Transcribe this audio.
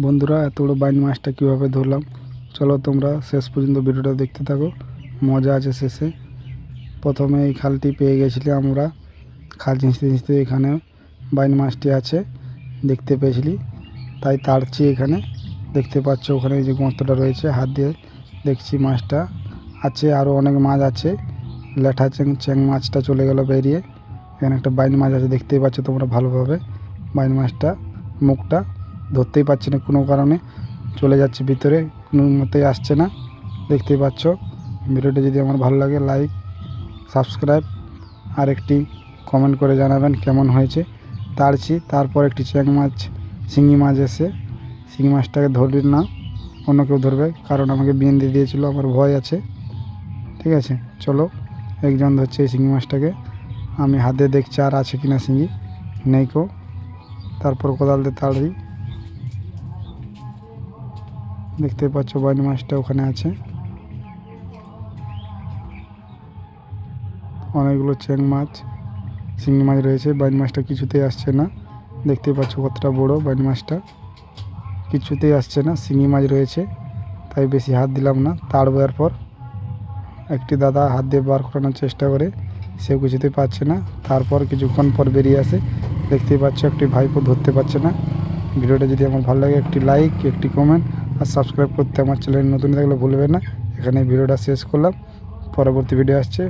বন্ধুরা, এত বড় বাইন মাছটা কীভাবে ধরলাম চলো তোমরা শেষ পর্যন্ত ভিডিওটা দেখতে থাকো। মজা আছে শেষে। প্রথমে এই খালটি পেয়ে গেছিলাম আমরা। খাল ছিঁচতে ছিঁচতে এখানে বাইন মাছটি আছে দেখতে পেয়েছিলি, তাই তাড়ছি। এখানে দেখতে পাচ্ছ ওখানে যে গর্তটা রয়েছে, হাত দিয়ে দেখছি মাছটা আছে। আরও অনেক মাছ আছে। ল্যাঠা চ্যাং মাছটা চলে গেল বেরিয়ে। এখানে একটা বাইন মাছ আছে দেখতেই পাচ্ছ তোমরা ভালোভাবে। বাইন মাছটা মুখটা ধরতেই পারছি না, কোনো কারণে চলে যাচ্ছে ভিতরে, কোনো মতেই আসছে না। দেখতেই পাচ্ছ। ভিডিওটা যদি আমার ভালো লাগে লাইক, সাবস্ক্রাইব আর একটি কমেন্ট করে জানাবেন কেমন হয়েছে। তাড়ছি। তারপর একটি চ্যাং মাছ, শিঙি মাছ এসে শিঙি মাছটাকে ধরবেন না, অন্য কেউ ধরবে, কারণ আমাকে বিন দিয়ে দিয়েছিলো, আমার ভয় আছে। ঠিক আছে, চলো। একজন ধরছে এই শিঙি মাছটাকে, আমি হাতে দেখছি আর আছে কিনা শিঙি, নেই কো। তারপর কোদাল দিয়ে তাড়ি। দেখতে পাচ্ছ বাইন মাছটা ওখানে আছে। অনেকগুলো চ্যাং মাছ, শিঙি মাছ রয়েছে। বাইন মাছটা কিছুতেই আসছে না। দেখতে পাচ্ছ কতটা বড় বাইন মাছটা, কিছুতেই আসছে না। শিঙি মাছ রয়েছে, তাই বেশি হাত দিলাম না। তাড়বার পর একটি দাদা হাত দিয়ে বার করানোর চেষ্টা করে, সেও কিছুতেই পারছে না। তারপর কিছুক্ষণ পর বেরিয়ে আসে। দেখতেই পাচ্ছ একটি ভাইপো ধরতে পারছে না। ভিডিওটা যদি আমার ভালো লাগে একটি লাইক, একটি কমেন্ট আর সাবস্ক্রাইব করতে আমার চ্যানেল নতুন থাকলে ভুলবেন না। এখানে ভিডিওটা শেষ করলাম, পরবর্তী ভিডিও আসছে।